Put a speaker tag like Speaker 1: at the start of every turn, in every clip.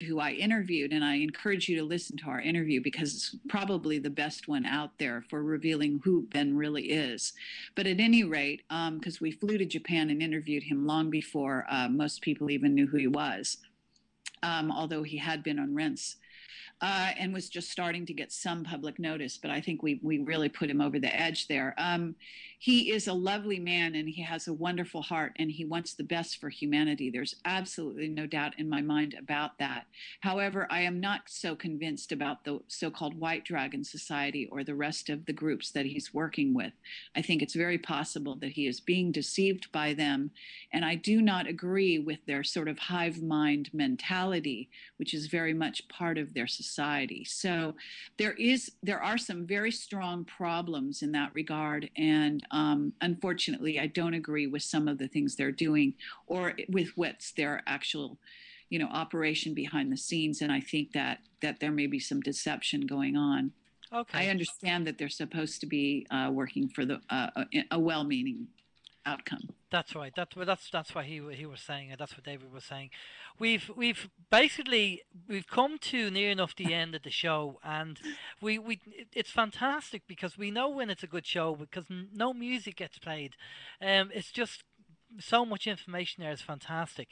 Speaker 1: who I interviewed, and I encourage you to listen to our interview because it's probably the best one out there for revealing who Ben really is. But at any rate, because we flew to Japan and interviewed him long before most people even knew who he was, although he had been on Rents and was just starting to get some public notice. But I think we really put him over the edge there. He is a lovely man, and he has a wonderful heart, and he wants the best for humanity. There's absolutely no doubt in my mind about that. However, I am not so convinced about the so-called White Dragon Society or the rest of the groups that he's working with. I think it's very possible that he is being deceived by them, and I do not agree with their sort of hive mind mentality, which is very much part of their society. So there are some very strong problems in that regard, and unfortunately, I don't agree with some of the things they're doing or with what's their actual, operation behind the scenes. And I think that there may be some deception going on. I
Speaker 2: Okay.
Speaker 1: understand that they're supposed to be working for a well-meaning outcome.
Speaker 2: That's right. That's what he was saying, and that's what David was saying. We've basically we've come to near enough the end of the show, and it's fantastic because we know when it's a good show because no music gets played. It's just so much information there is fantastic.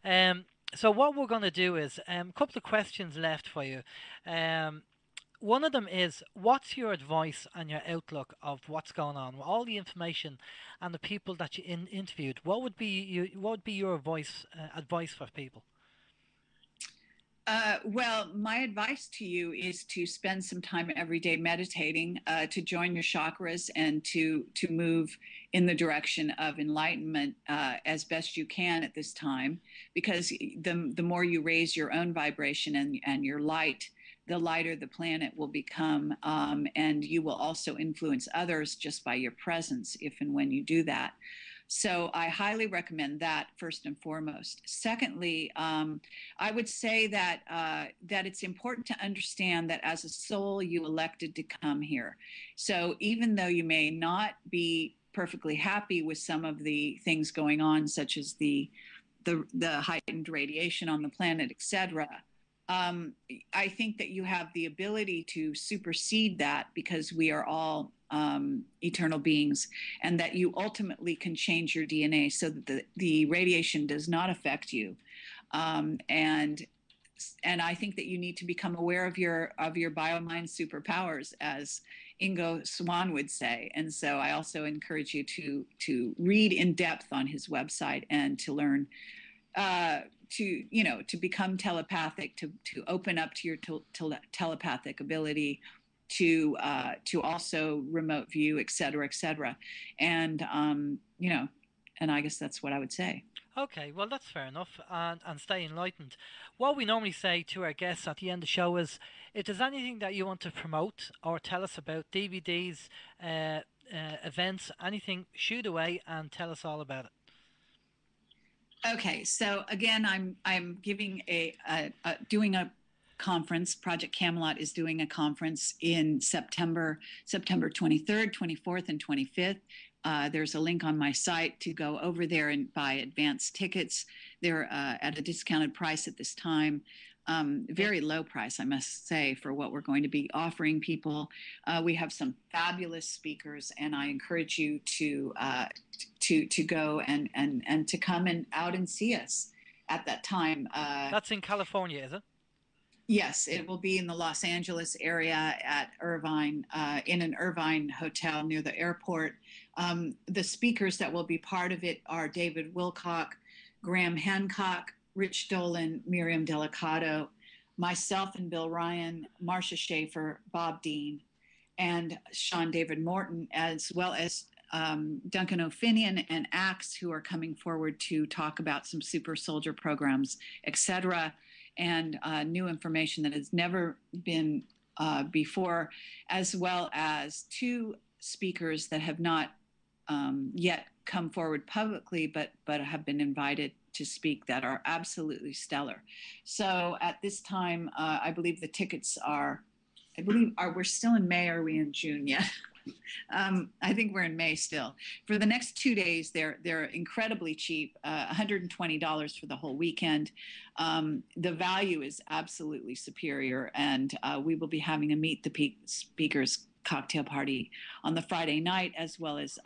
Speaker 2: So what we're going to do is a couple of questions left for you. Um, One of them is, what's your advice and your outlook of what's going on? All the information and the people that you interviewed. What would be your advice for people?
Speaker 1: Well, my advice to you is to spend some time every day meditating, to join your chakras, and to move in the direction of enlightenment as best you can at this time. Because the more you raise your own vibration and your light, the lighter the planet will become, and you will also influence others just by your presence, if and when you do that. So I highly recommend that first and foremost. Secondly, I would say that it's important to understand that as a soul, you elected to come here. So even though you may not be perfectly happy with some of the things going on, such as the heightened radiation on the planet, etc., I think that you have the ability to supersede that because we are all eternal beings, and that you ultimately can change your DNA so that the radiation does not affect you. And I think that you need to become aware of your biomind superpowers, as Ingo Swann would say. And so I also encourage you to read in depth on his website and to learn to become telepathic, to open up to your telepathic ability, to also remote view, et cetera, et cetera. And and I guess that's what I would say.
Speaker 2: Okay, well that's fair enough, and stay enlightened. What we normally say to our guests at the end of the show is, if there's anything that you want to promote or tell us about DVDs, events, anything, shoot away and tell us all about it.
Speaker 1: Okay, so again, I'm giving doing a conference. Project Camelot is doing a conference in September 23rd, 24th, and 25th. There's a link on my site to go over there and buy advance tickets. They're at a discounted price at this time. Very low price, I must say, for what we're going to be offering people. We have some fabulous speakers, and I encourage you to go and to come and out and see us at that time.
Speaker 2: That's in California, is it?
Speaker 1: Yes, it will be in the Los Angeles area at Irvine, in an Irvine hotel near the airport. The speakers that will be part of it are David Wilcock, Graham Hancock, Rich Dolan, Miriam Delicado, myself and Bill Ryan, Marcia Schaefer, Bob Dean, and Sean David Morton, as well as Duncan O'Finian and Axe, who are coming forward to talk about some super soldier programs, etc., and new information that has never been before, as well as two speakers that have not yet come forward publicly, but have been invited to speak, that are absolutely stellar. So at this time, I believe the tickets are, we're still in May. Are we in June yet? I think we're in May still. For the next 2 days, they're incredibly cheap, $120 for the whole weekend. The value is absolutely superior, and we will be having a Meet the Speakers cocktail party on the Friday night, as well as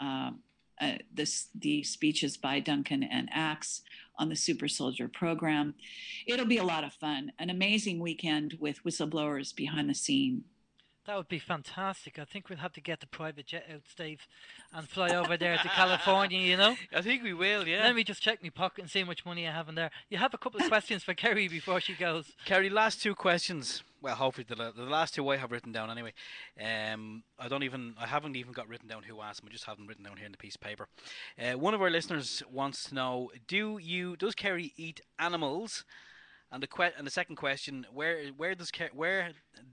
Speaker 1: the speeches by Duncan and Axe on the Super Soldier program. It'll be a lot of fun, an amazing weekend with whistleblowers behind the scene.
Speaker 2: That would be fantastic. I think we'll have to get the private jet out, Steve, and fly over there to California, you know?
Speaker 3: I think we will, yeah.
Speaker 2: Let me just check my pocket and see how much money I have in there. You have a couple of questions for Kerry before she goes.
Speaker 3: Kerry, last two questions. Well, hopefully the last two I have written down anyway. I haven't even got written down who asked them. I just have them written down here in the piece of paper. One of our listeners wants to know: does Kerry eat animals? And the second question: where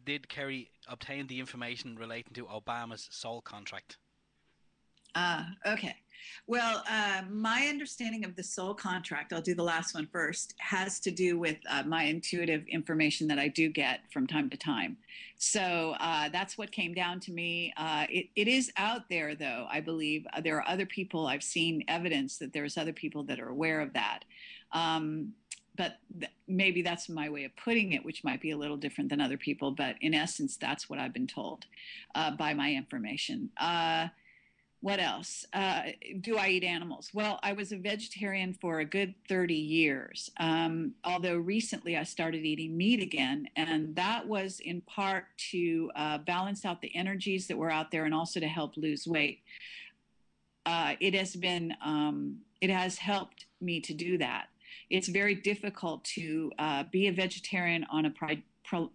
Speaker 3: did Kerry obtain the information relating to Obama's Soul contract?
Speaker 1: Okay. Well, my understanding of the Soul contract, I'll do the last one first, has to do with my intuitive information that I do get from time to time. So that's what came down to me. It is out there, though, I believe. There are other people, I've seen evidence that there's other people that are aware of that. But maybe that's my way of putting it, which might be a little different than other people. But in essence, that's what I've been told by my information. What else? Do I eat animals? Well, I was a vegetarian for a good 30 years, although recently I started eating meat again. And that was in part to balance out the energies that were out there and also to help lose weight. It has helped me to do that. It's very difficult to be a vegetarian on a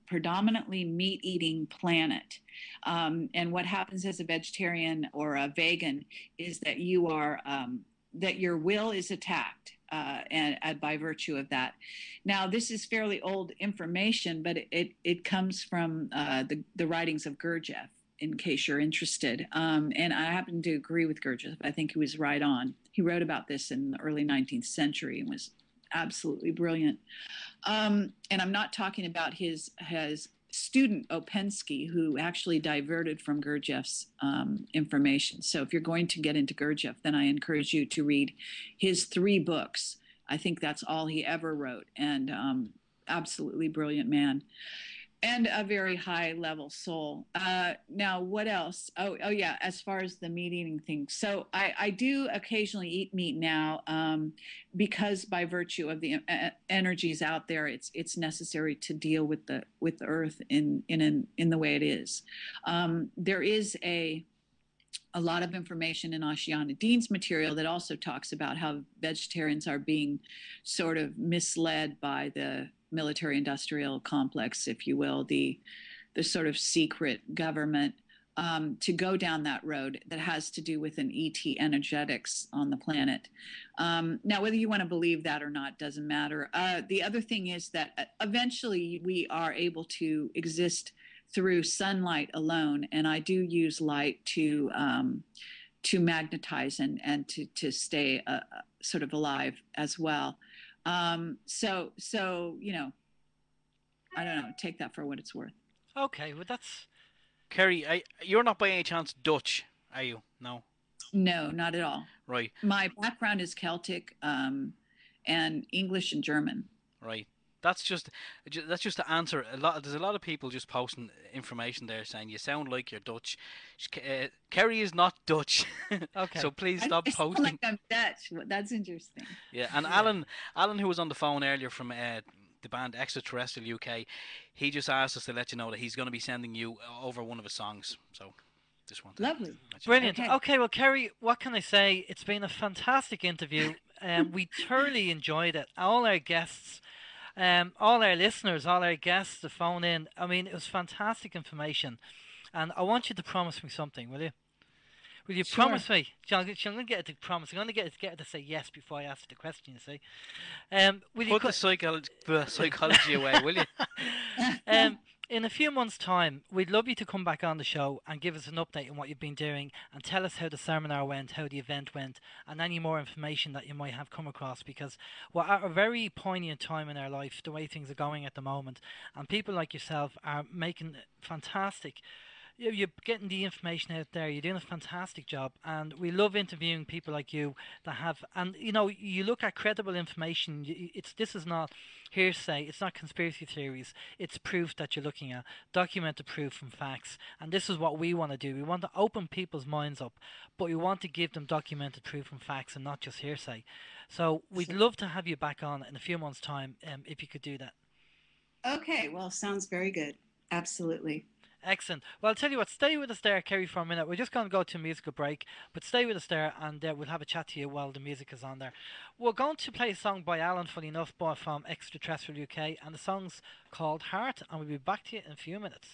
Speaker 1: predominantly meat-eating planet. And what happens as a vegetarian or a vegan is that that your will is attacked and by virtue of that. Now, this is fairly old information, but it comes from the writings of Gurdjieff, in case you're interested. And I happen to agree with Gurdjieff. I think he was right on. He wrote about this in the early 19th century and was absolutely brilliant. And I'm not talking about his student Opensky, who actually diverted from Gurdjieff's information. So if you're going to get into Gurdjieff, then I encourage you to read his 3 books. I think that's all he ever wrote, and absolutely brilliant man. And a very high level soul. Now, what else? Oh yeah, as far as the meat eating thing. So I do occasionally eat meat now because by virtue of the energies out there, it's necessary to deal with the earth in the way it is. There is a lot of information in Ashiana Dean's material that also talks about how vegetarians are being sort of misled by the military-industrial complex, if you will, the sort of secret government, to go down that road that has to do with an ET energetics on the planet. Now, whether you want to believe that or not doesn't matter. The other thing is that eventually we are able to exist through sunlight alone, and I do use light to magnetize and to stay sort of alive as well. So you know, I don't know. Take that for what it's worth.
Speaker 2: Okay, well that's.
Speaker 3: Kerry, you're not by any chance Dutch, are you? No.
Speaker 1: No, not at all.
Speaker 3: Right.
Speaker 1: My background is Celtic, and English and German.
Speaker 3: Right. That's just to answer a lot. There's a lot of people just posting information there saying you sound like you're Dutch. Kerry is not Dutch.
Speaker 2: Okay.
Speaker 3: So please stop
Speaker 1: I
Speaker 3: posting.
Speaker 1: sound like I'm Dutch. That's interesting.
Speaker 3: Yeah, and Alan, who was on the phone earlier from the band Extraterrestrial UK, he just asked us to let you know that he's going to be sending you over one of his songs. So just want to
Speaker 1: Lovely.
Speaker 2: Brilliant. Okay, well, Kerry, what can I say? It's been a fantastic interview. We thoroughly enjoyed it. All our guests. All our listeners, all our guests to phone in. I mean, it was fantastic information. And I want you to promise me something, will you? Will you promise me? I'm going to get her to promise. I'm going to get her to say yes before I ask the question, you see. Will you
Speaker 3: Put the psychology away, will you?
Speaker 2: In a few months' time, we'd love you to come back on the show and give us an update on what you've been doing and tell us how the seminar went, how the event went, and any more information that you might have come across, because we're at a very poignant time in our life, the way things are going at the moment, and people like yourself are making fantastic you're getting the information out there. You're doing a fantastic job, and we love interviewing people like you that have. And you know, you look at credible information. It's this is not hearsay. It's not conspiracy theories. It's proof that you're looking at, documented proof from facts. And this is what we want to do. We want to open people's minds up, but we want to give them documented proof from facts and not just hearsay. So we'd love to have you back on in a few months' time, if you could do that.
Speaker 4: Okay, well, sounds very good. Absolutely.
Speaker 2: Excellent. Well, I'll tell you what, stay with us there, Kerry, for a minute. We're just going to go to a musical break, but stay with us there and we'll have a chat to you while the music is on there. We're going to play a song by Alan, funny enough, from Extraterrestrial UK, and the song's called Heart, and we'll be back to you in a few minutes.